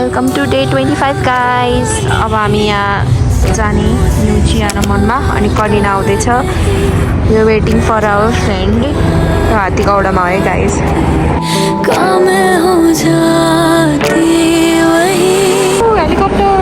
Welcome to day 25 guys. अब हामी यहाँ जाने न्युचियान मनमा अनि कलिना आउँदैछ। यो वेटिङ फर आवर फ्रेन्ड हात्ती गौडामा है guys. Helicopter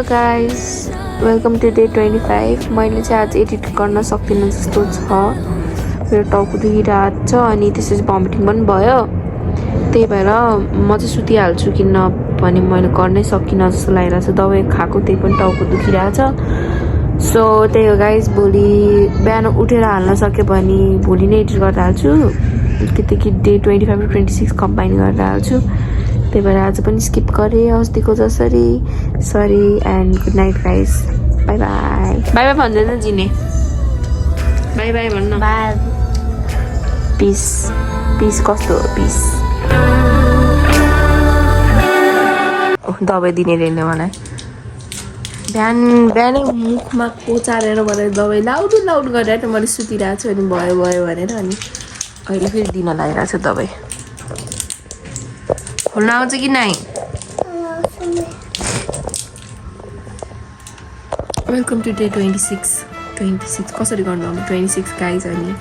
guys, welcome to day 25। मैले चाहिँ आज एडिट गर्न सक्दिनँ जस्तो छ। मेरो टाउको दुखिरहेको छ अनि त्यसपछि भमिटिङ पनि भयो। त्यही भएर म चाहिँ सुतिहाल्छु किनभने मैले गर्नै सकिनँ जस्तो लागिरहेको छ। दबाई खाएको त्यही पनि टाउको दुखिरहेको छ। सो त्यही हो गाइज, भोलि बिहान उठेर हाल्न सक्यो भने भोलि नै एडिट गरेर हाल्छु कि डे 25 र 26 कम्बाइन गरेर हाल्छु। त्यही भएर आज पनि स्किप गरेँ अस्तिको जसरी। Sorry and good night guys. By by. By by भन्दैन जिने। बाई बाई भन्न। बाई। पिस। पिस कस्तो हो पिस? दबाई दिने रहेन मलाई। बिहानै मुखमा कोचारेर भनेर दबाई लाउड गरेर त मैले सुतिरहेको छु अनि भयो भनेर अनि अहिले फेरि दिन लागिरहेको छ दबाई। खोल्न आउँछ कि नाइ? वेलकम टु डे 26 कसरी गर्नु अब 26 गाइज। अनि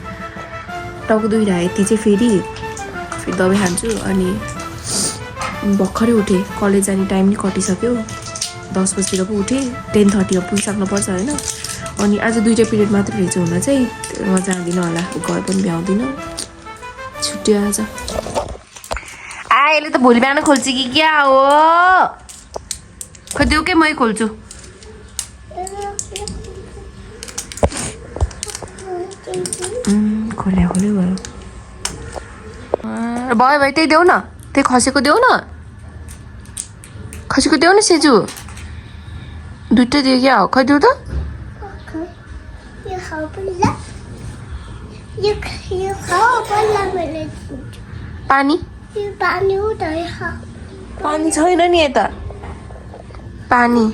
टाउको दुखिरहेको यति चाहिँ फेरि दबाई खान्छु अनि भर्खरै उठेँ। कलेज जाने टाइम नि कटिसक्यो। 10 बजीतिर पो उठेँ। 10:30 पुगिसक्नुपर्छ होइन। अनि आज 2टा पिरियड मात्र रहेछ हुन चाहिँ म जाँदिनँ होला। घर पनि भ्याउँदिनँ। छुट्यो आज। यसले त भोलि बिहान खोल्छ कि क्या हो? खोइदेऊ के मै खोल्छु। खोल्यो भयो। भयो त्यही देऊ न। त्यही खसेको देऊ न। खसेको देऊ न सेजु। दुइटै दियो क्या हो? खै देऊ त। पानी पानी छैन नि यता। पानी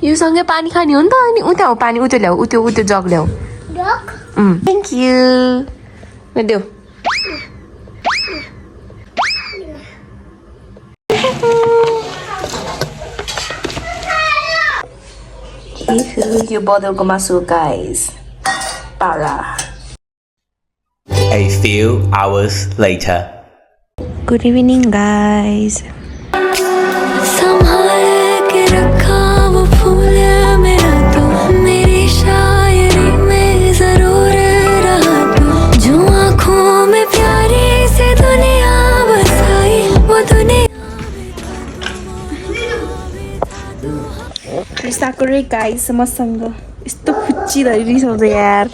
यो सँगै पानी खाने हो नि त। अनि उता हो पानी। उता ल्याऊ। उतो जग ल्याऊ। Thank you. देऊ। यो बदलको मासु गाइस। पारा। A few hours later. Good evening guys. साकुरे गाइस मसँग यस्तो फुच्ची धरि रिसाउँछ यार।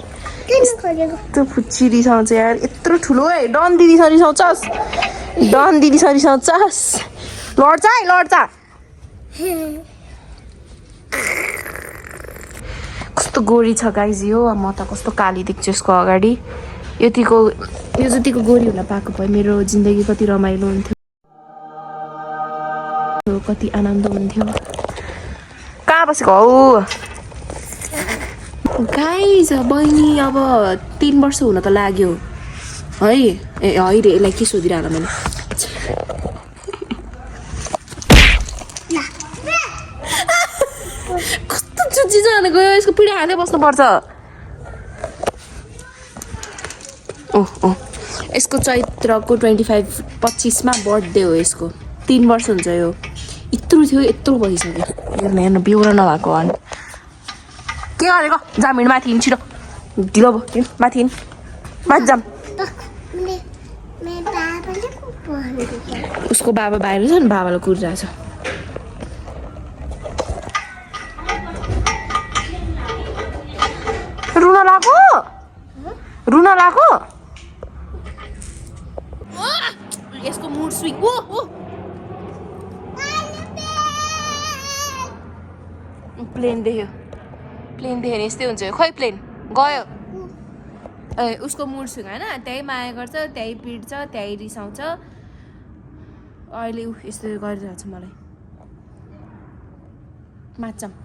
यस्तो फुच्ची रिसाउँछ यार। यत्रो ठुलो है। डन दिदी सरी रिसाउँछस्। डन दिदी सरी रिसाउँछस्। लड्छ। कस्तो गोरी छ गाइज यो। म त कस्तो काली देख्छु यसको अगाडि। यो जतिको गोरी हुन पाएको भए मेरो जिन्दगी कति रमाइलो हुन्थ्यो। कति आनन्द हुन्थ्यो। कहाँ बसेको हौ गाइज? बहिनी अब 3 वर्ष हुन त लाग्यो है। ए है रे। यसलाई के सोधिरहला मैले। कस्तो चुच्ची जान गयो। यसको पिँढी हाल्दै बस्नुपर्छ। ओह यसको चैत्रको 25मा बर्थडे हो यसको। 3 वर्ष हुन्छ यो। यत्रो थियो यत्रो भइसक्यो। हेर्न बिउरा नभएको हो। के गरेको? जाम हिँड माथि हिँड छिटो। ढिलो भयो। माथि जाम। उसको बाबा बाहिर छ नि। बाबालाई कुरिरहेछ। रुन लाग्यो रुन लाग्यो यसको मुड स्विङ प्लेन देख्यो नि यस्तै हुन्छ खै प्लेन गयो ए उसको मुड स्विङ होइन त्यही माया गर्छ त्यही पिट्छ त्यही रिसाउँछ अहिले यस्तो गरिरहेको छ मलाई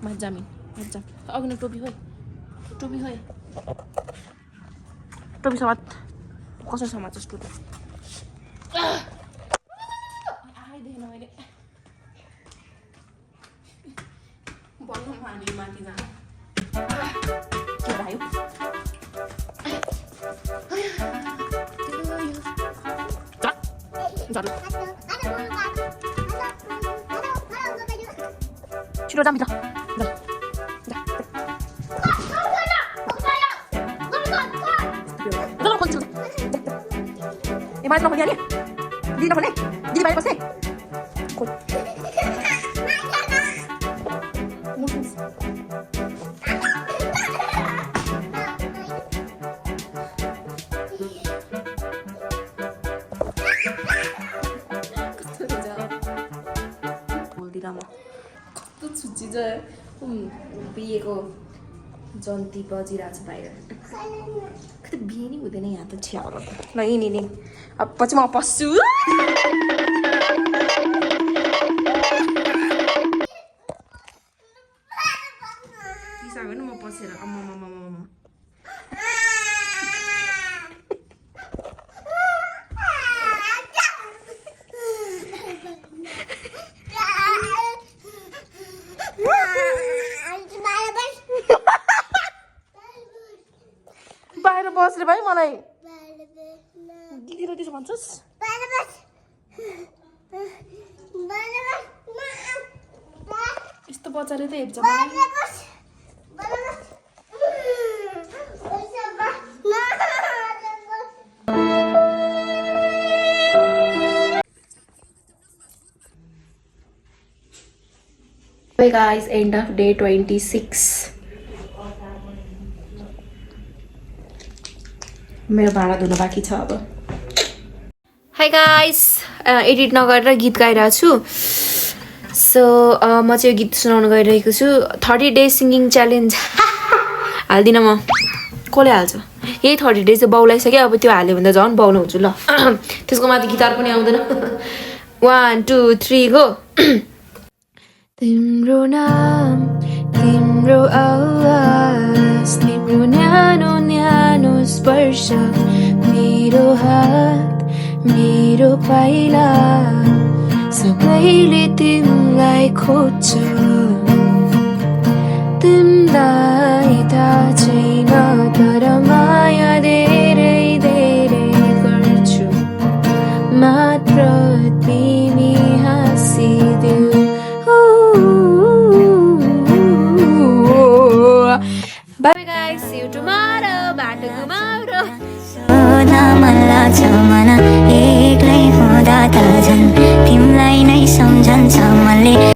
माजामी अघि टोपी खोइ टोपी समात कसरी समात्छस् टोपी आइदिएन मैले भन्नु माथि जानु के भयो छिटो जाम ल ए माथि नखोली अनि दिदी नखोल्ने दिदी बाहिर बस्ने कस्तो छुच्ची चाहिँ बिहेको जन्ती बजिरहेको छ बाहिर कति बिहे नि हुँदैन यहाँ त छ्या ल यिनी अब पछि म पस्छु किसायो म पसेर बाहिर बस्ने भाइ मलाई दिदीले त्यसो भन्छस् यस्तो बच्चाले त हेर्छ Hey guys, end of day 26. मेरो भाँडा धुन बाँकी छ अब हाई गाइस एडिट नगरेर गीत गाइरहेको छु सो म चाहिँ यो गीत सुनाउन गइरहेको छु 30 days सिङ्गिङ च्यालेन्ज हाल्दिनँ म कसले हाल्छ यही 30 days चाहिँ बाउलाइसक्यो अब त्यो हाल्यो भने त झन् बाउनु हुन्छु ल त्यसको माथि गिटार पनि आउँदैन 1 2 3 गो तिम्रो नाम तिम्रो आवाज तिम्रो न्यानो न्यानो स्पर्श मेरो हात मेरो पाइला सबैले तिमीलाई खोज्छ तिमीलाई थाहा छैन तर माया धेरै धेरै गर्छु मात्र तिमी हाँसिदेऊ Bye guys, see you tomorrow. Back to tomorrow.